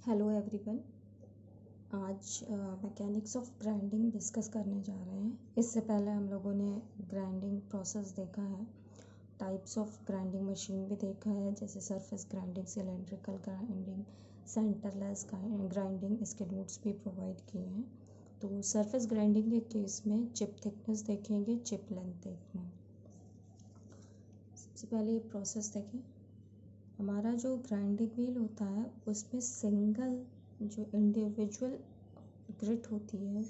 Hello everyone. आज mechanics of grinding discuss करने जा रहे हैं। इससे पहले हम लोगों ने ग्राइंडिंग प्रोसेस देखा है, टाइप्स ऑफ ग्राइंडिंग मशीन भी देखा है, जैसे surface grinding, cylindrical grinding, centreless grinding. इसके नोट्स भी प्रोवाइड किए हैं। तो सरफेस ग्राइंडिंग के केस में चिप थिकनेस देखेंगे, चिप लेंथ देखेंगे। सबसे पहले ये प्रोसेस देखें। हमारा जो ग्राइंडिंग व्हील होता है उसमें सिंगल जो इंडिविजुअल ग्रिट होती है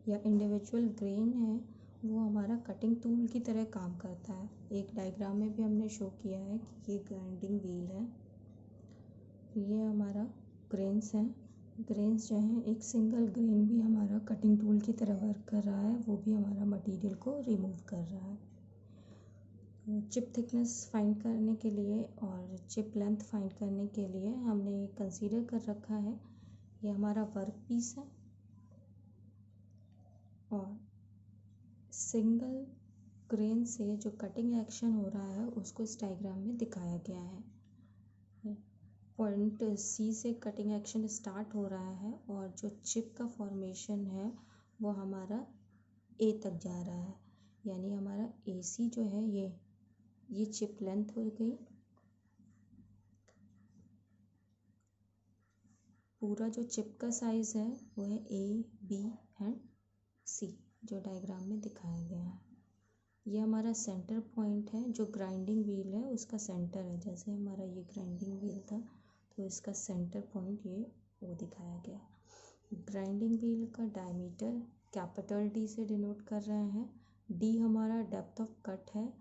या इंडिविजुअल ग्रेन है वो हमारा कटिंग टूल की तरह काम करता है। एक डायग्राम में भी हमने शो किया है कि ये ग्राइंडिंग व्हील है, ये हमारा ग्रेन्स हैं। ग्रेन्स जो हैं, एक सिंगल ग्रेन भी हमारा कटिंग टूल की तरह वर्क कर रहा है, वो भी हमारा मटेरियल को रिमूव कर रहा है। चिप थिकनेस फाइंड करने के लिए और चिप लेंथ फाइंड करने के लिए हमने कंसीडर कर रखा है, ये हमारा वर्क पीस है और सिंगल ग्रेन से जो कटिंग एक्शन हो रहा है उसको इस डायग्राम में दिखाया गया है। पॉइंट सी से कटिंग एक्शन स्टार्ट हो रहा है और जो चिप का फॉर्मेशन है वो हमारा ए तक जा रहा है, यानी हमारा ए सी जो है ये चिप लेंथ हो गई। पूरा जो चिप का साइज़ है वो है ए, बी एंड सी, जो डायग्राम में दिखाया गया है। ये हमारा सेंटर पॉइंट है, जो ग्राइंडिंग व्हील है उसका सेंटर है। जैसे हमारा ये ग्राइंडिंग व्हील था तो इसका सेंटर पॉइंट ये वो दिखाया गया। ग्राइंडिंग व्हील का डायमीटर कैपिटल डी से डिनोट कर रहे हैं। डी हमारा डेप्थ ऑफ कट है,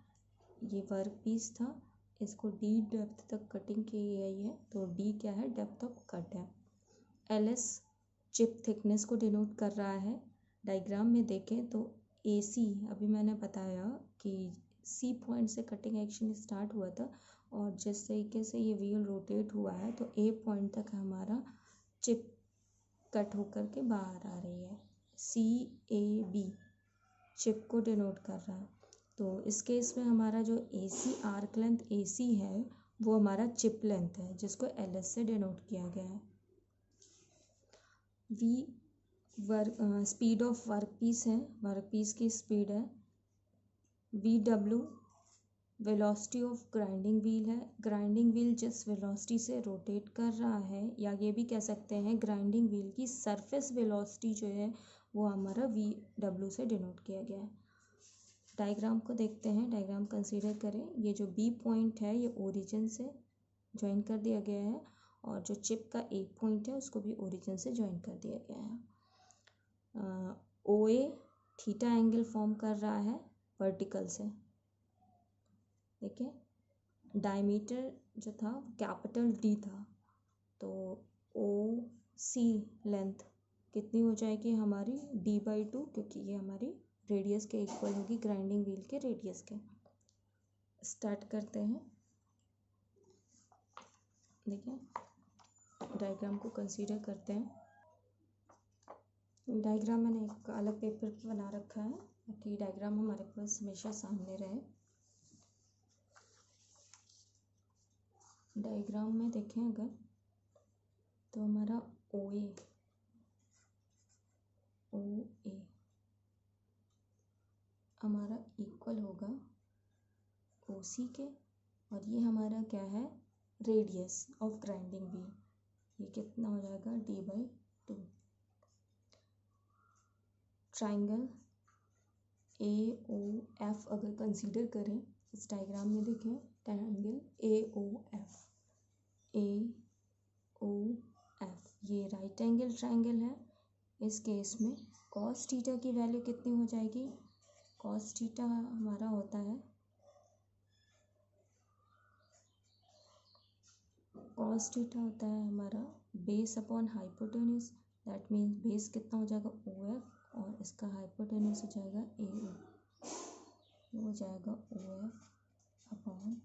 ये वर्क पीस था, इसको डी डेप्थ तक कटिंग की गई है तो डी क्या है, डेप्थ ऑफ कट है। एल एस चिप थिकनेस को डिनोट कर रहा है। डायग्राम में देखें तो ए सी, अभी मैंने बताया कि सी पॉइंट से कटिंग एक्शन स्टार्ट हुआ था और जिस तरीके से ये व्हील रोटेट हुआ है तो ए पॉइंट तक हमारा चिप कट होकर के बाहर आ रही है। सी ए बी चिप को डिनोट कर रहा है। तो इस केस में हमारा जो ए सी आर्क लेंथ ए सी है वो हमारा चिप लेंथ है, जिसको एल एस से डिनोट किया गया है। V work speed of work piece है, वर्क पीस की स्पीड है। V W velocity of grinding wheel है, ग्राइंडिंग व्हील जिस वेलोसिटी से रोटेट कर रहा है, या ये भी कह सकते हैं ग्राइंडिंग व्हील की सरफेस वेलोसिटी जो है वो हमारा वी डब्ल्यू से डिनोट किया गया है। डायग्राम को देखते हैं, डायग्राम कंसीडर करें। ये जो बी पॉइंट है ये ओरिजिन से ज्वाइन कर दिया गया है और जो चिप का ए पॉइंट है उसको भी ओरिजिन से ज्वाइन कर दिया गया है। ओ ए थीटा एंगल फॉर्म कर रहा है वर्टिकल से। देखिए डायमीटर जो था कैपिटल डी था, तो ओ सी लेंथ कितनी हो जाएगी हमारी, d/2, क्योंकि ये हमारी रेडियस के इक्वल होगी, ग्राइंडिंग व्हील के रेडियस के। स्टार्ट करते हैं। देखिए डायग्राम को कंसीडर करते हैं। डायग्राम मैंने एक अलग पेपर पे बना रखा है ताकि डायग्राम हमारे पास हमेशा सामने रहे। डायग्राम में देखें अगर तो हमारा ओ ए हमारा इक्वल होगा ओ सी के, और ये हमारा क्या है, रेडियस ऑफ ग्राइंडिंग व्हील। ये कितना हो जाएगा, d/2। Triangle A O F अगर कंसीडर करें, इस डायग्राम में देखें ट्राइंगल ए ओ एफ, ये राइट एंगल ट्राइंगल है। इस केस में कॉस थीटा की वैल्यू कितनी हो जाएगी, कॉस थीटा हमारा होता है, कॉस थीटा होता है हमारा base upon hypotenuse. That means base कितना हो जाएगा, ओ एफ, और इसका हाइपोटेन्यूज हो जाएगा ए ओ, हो जाएगा O F upon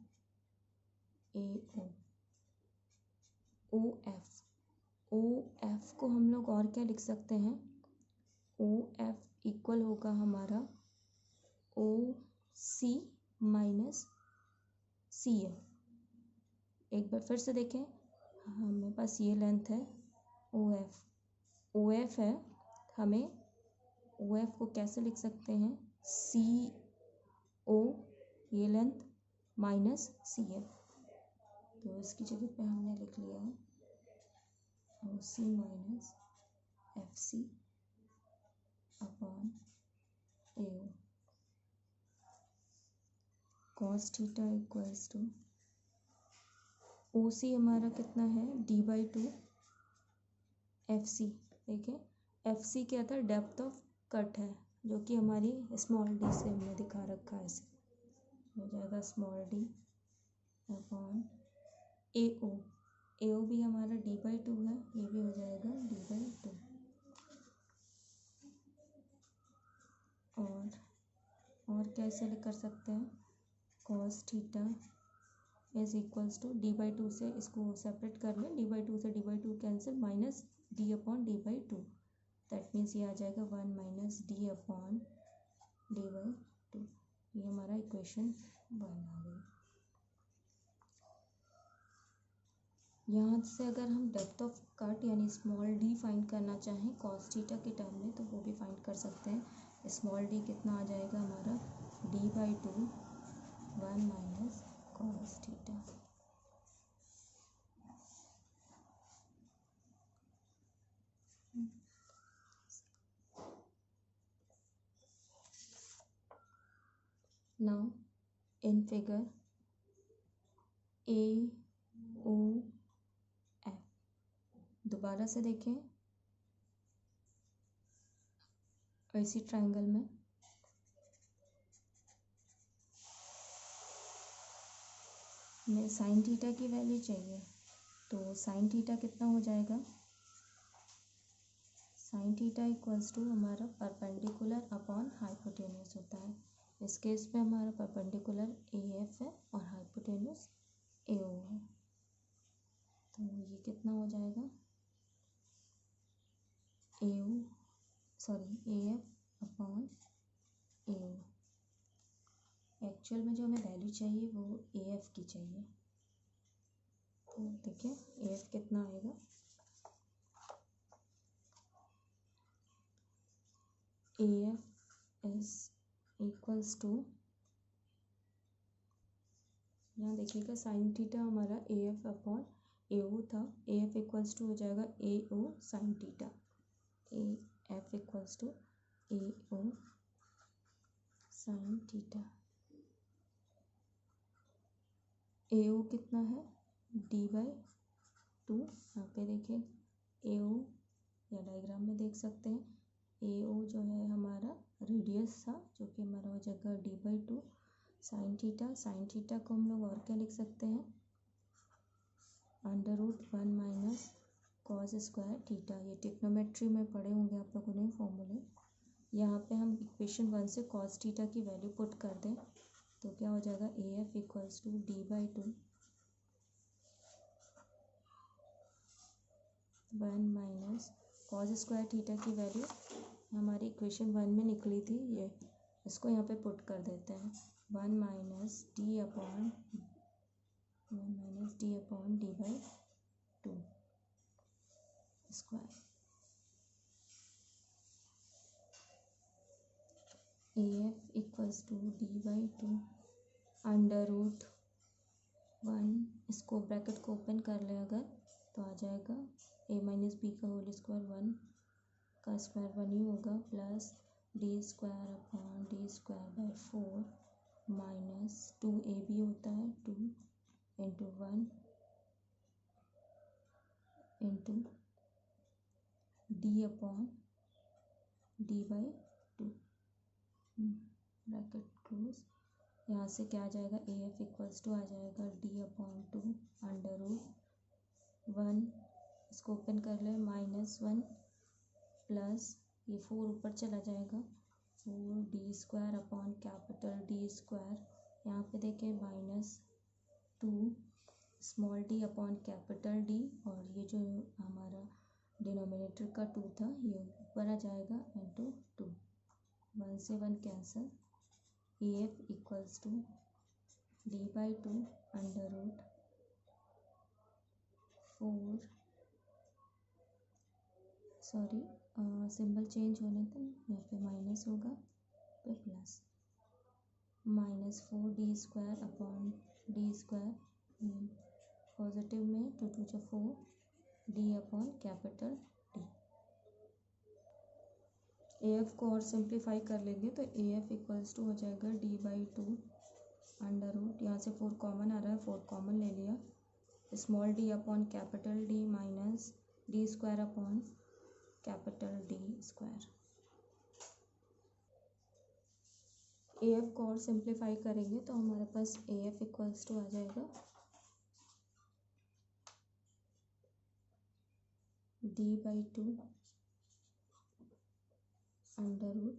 A O. O F को हम लोग और क्या लिख सकते हैं, ओ एफ इक्वल होगा हमारा ओ सी माइनस सी एफ। एक बार फिर से देखें, हमारे पास ये लेंथ है, ओ एफ है, हमें ओ एफ को कैसे लिख सकते हैं, सी ओ ये लेंथ माइनस सी एफ, तो इसकी जगह पे हमने लिख लिया है O C minus F C upon A O cos theta equals to O C हमारा कितना है d/2 एफ सी। देखिए एफ सी क्या था, डेप्थ ऑफ कट है, जो कि हमारी स्मॉल डी से हमने दिखा रखा है, ऐसे हो जाएगा स्मॉल डी अपॉन ए ओ भी हमारा d/2 है, ये भी हो जाएगा d/2। और कैसे कर सकते हैं, cos theta is equals to d/2 से इसको सेपरेट कर लें, d/2 से d/2 cancel, minus d upon d/2, that means ये आ जाएगा 1 माइनस d अपॉन d/2। ये हमारा इक्वेशन 1 आ गई। यहाँ से अगर हम डेप्थ ऑफ कट यानी स्मॉल डी फाइंड करना चाहें cos थीटा के टर्म में, तो वो भी फाइंड कर सकते हैं। स्मॉल डी कितना आ जाएगा हमारा d/2 1 minus cos theta. Now in figure A O F, दोबारा से देखें इसी ट्रायंगल में हमें साइन थीटा की वैल्यू चाहिए, तो साइन थीटा कितना हो जाएगा, साइन थीटा इक्वल्स टू हमारा परपेंडिकुलर अपॉन हाइपोटेन्यूस होता है। इस केस में हमारा परपेंडिकुलर ए एफ है और हाइपोटेन्यूस ए ओ है, तो ये कितना हो जाएगा A F upon A O. Actual में जो हमें वैल्यू चाहिए वो ए एफ की चाहिए, तो देखिए ए एफ कितना आएगा, A F is equals to, यहाँ देखिएगा साइन थीटा हमारा ए एफ अपॉन ए ओ था, ए एफ इक्वल्स टू हो जाएगा A O sine theta, A F equals to A O sine theta. A O कितना है d/2, यहाँ पे देखिए ए ओ या डायग्राम में देख सकते हैं, ए ओ जो है हमारा रेडियस था, जो कि हमारा हो जाएगा d/2 sine theta. Sine theta को हम लोग और क्या लिख सकते हैं, √1 माइनस कॉस स्क्वायर थीटा। ये टिक्नोमेट्री में पढ़े होंगे आप लोगों ने फॉर्मूले। यहाँ पे हम इक्वेशन 1 से कॉस थीटा की वैल्यू पुट कर दें, तो क्या हो जाएगा A F equals to d/2 1 minus cos square theta की वैल्यू हमारी इक्वेशन 1 में निकली थी, ये इसको यहाँ पे पुट कर देते हैं, 1 minus D upon d/2 square. A F equals to d/2 √1, इसको ब्रैकेट को ओपन कर ले अगर, तो आ जाएगा a माइनस बी का होल स्क्वायर, 1 का स्क्वायर 1 ही होगा, plus D square upon d²/4 minus 2ab होता है 2 into 1 into D upon d/2 bracket close. यहाँ से क्या आ जाएगा, ए एफ इक्वल्स टू आ जाएगा d/2 √1, इसको ओपन कर ले, -1 प्लस ये 4 ऊपर चला जाएगा, 4d² upon capital D square, यहाँ पे देखें -2 small D upon capital D, और ये जो हमारा डिनोमिनेटर का 2 था ये ऊपर आ जाएगा इंटू 2, 1 से 1 cancel, A F equals to d/2 √4 sorry, symbol change होने थे, यहाँ पे माइनस होगा तो plus, -4d² upon d², positive में 2 2 जा 4, d upon capital D। AF को और सिंप्लीफाई कर लेंगे तो AF इक्वल्स टू हो जाएगा d/2 अंडर रूट, यहाँ से 4 कॉमन आ रहा है, 4 कॉमन ले लिया, small d upon capital D minus d² upon capital D²। AF को और सिंप्लीफाई करेंगे तो हमारे पास AF इक्वल्स टू आ जाएगा d/2 अंडर रूट,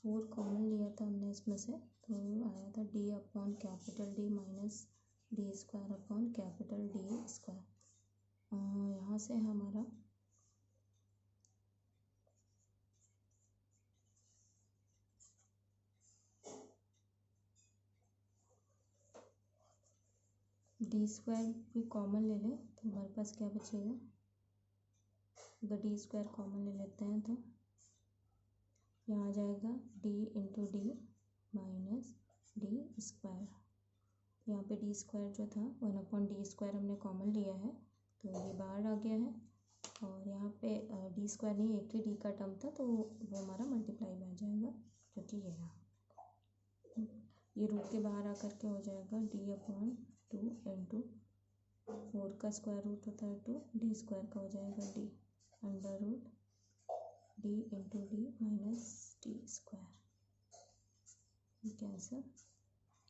4 कॉमन लिया था हमने इसमें से तो आया था d upon capital D minus d² upon capital D²। यहाँ से हमारा d² भी कॉमन ले लें तो हमारे पास क्या बचेगा, अगर d² कॉमन ले लेते हैं तो यहाँ आ जाएगा d into D minus d²। यहाँ पे d² जो था 1/d² हमने कॉमन लिया है तो ये बाहर आ गया है, और यहाँ पे d² नहीं, एक ही d का टर्म था तो वो हमारा मल्टीप्लाई में आ जाएगा, जो कि ये रहा। ये रूट के बाहर आकर के हो जाएगा d/2 इंटू 4 का स्क्वायर रूट होता है 2, d² का हो जाएगा d under root d into D minus d², cancel.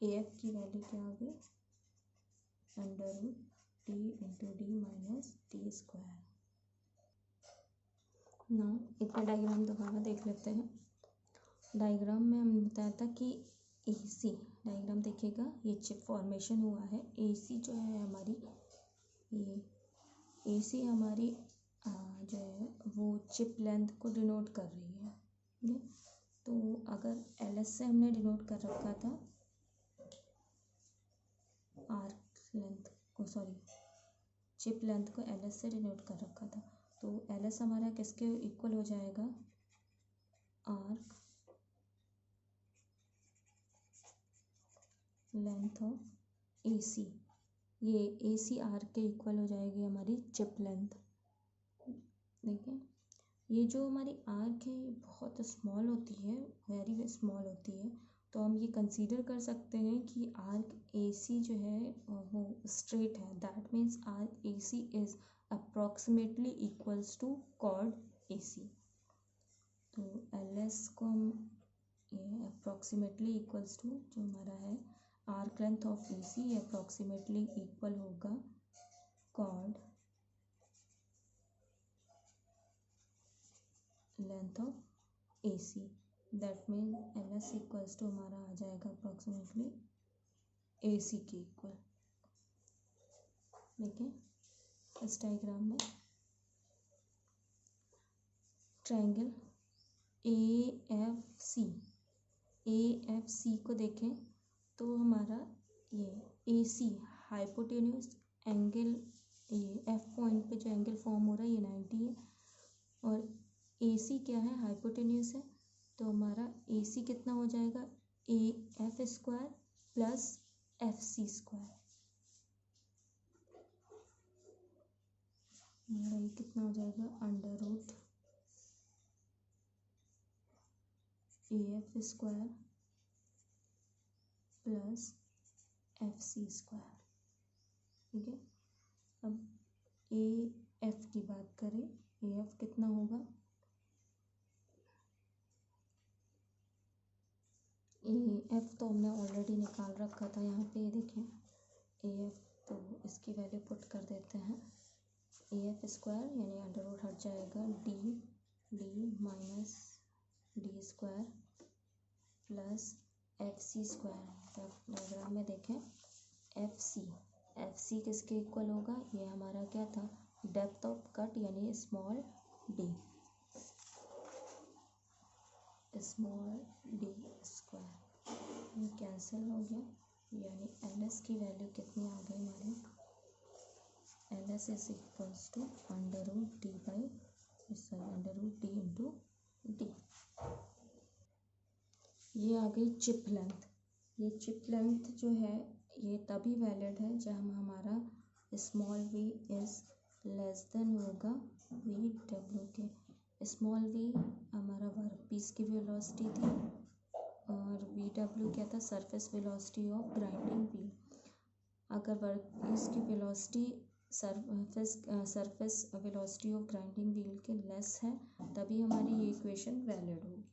AF की वैल्यू क्या आ गई, under root d into D minus d²। ना एक बार डायग्राम दोबारा देख लेते हैं। डायग्राम में हमने बताया था कि AC डायग्राम देखिएगा, ये चिप फॉर्मेशन हुआ है, AC जो है हमारी, ये AC हमारी जो है वो चिप लेंथ को डिनोट कर रही है, ठीक है। तो अगर LS से हमने डिनोट कर रखा था आर्क लेंथ को, सॉरी चिप लेंथ को LS से डिनोट कर रखा था, तो LS हमारा किसके इक्वल हो जाएगा, आर्क लेंथ ऑफ AC। ये AC आर्क के इक्वल हो जाएगी हमारी चिप लेंथ। देखिए ये जो हमारी आर्क है ये बहुत स्मॉल होती है, वेरी स्मॉल होती है, तो हम ये कंसीडर कर सकते हैं कि आर्क AC जो है वो स्ट्रेट है, that means arc AC is approximately equals to chord AC। तो LS को हम ये अप्रॉक्सीमेटली इक्वल्स टू जो हमारा है आर्क लेंथ ऑफ AC, ये अप्रॉक्सीमेटली इक्वल होगा chord length of AC, that mean LS equals to हमारा आ जाएगा अप्रॉक्सीमेटली AC के इक्वल। देखिए इस डायग्राम में ट्रायंगल AFC को देखें तो हमारा ये AC हाइपोटेन्यूज एंगल, ये F पॉइंट पे जो एंगल फॉर्म हो रहा है ये 90 है, और AC क्या है, हाइपोटेन्यूज है, तो हमारा AC कितना हो जाएगा, AF² प्लस FC², हमारा ये कितना हो जाएगा, under root AF² plus FC², ठीक है। अब AF की बात करें, AF कितना होगा, AF तो हमने ऑलरेडी निकाल रखा था, यहाँ पे देखें AF, तो इसकी वैल्यू पुट कर देते हैं, AF² यानी अंडर रूट हट जाएगा, D minus D² plus FC²। Diagram में देखें FC किसके इक्वल होगा, ये हमारा क्या था, डेप्थ ऑफ कट यानी स्मॉल d स्क्वायर, ये कैंसिल हो गया, यानी LS की वैल्यू कितनी आ गई हमारी, LS is equals to √D into D. ये आ गई चिप लेंथ। ये चिप लेंथ जो है ये तभी वैलिड है जब हमारा small v is less than होगा वी डब्ल्यू के। स्मॉल v हमारा वर्क पीस की वेलोसिटी थी और वी डब्ल्यू क्या था, surface velocity of grinding wheel. अगर वर्क पीस की velocity surface velocity of grinding wheel के लेस है तभी हमारी ये इक्वेशन वैलिड होगी।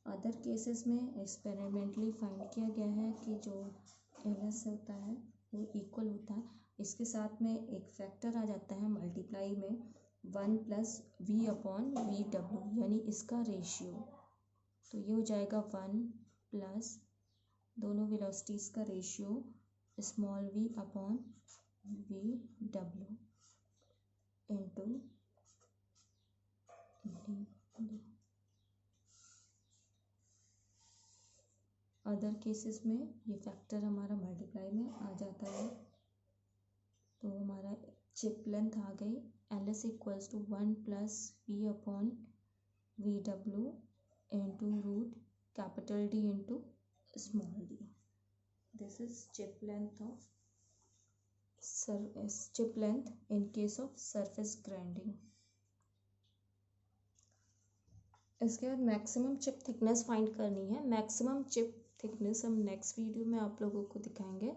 अदर केसेस में एक्सपेरिमेंटली फाइंड किया गया है कि जो LS होता है वो इक्वल होता है, इसके साथ में एक फैक्टर आ जाता है मल्टीप्लाई में 1 + v/v/w, यानी इसका रेशियो। तो ये हो जाएगा 1 + दोनों वेलोसिटीज़ का ratio small v/v/w into D. Other cases में ये फैक्टर हमारा मल्टीप्लाई में आ जाता है। तो हमारा चिप लेंथ आ गई LS equals to 1 + v/v/w into √D into small d। This is chip length in case of surface grinding. इसके बाद मैक्सिमम चिप थिकनेस फाइंड करनी है। मैक्सिमम चिप थिकनेस हम नेक्स्ट वीडियो में आप लोगों को दिखाएंगे।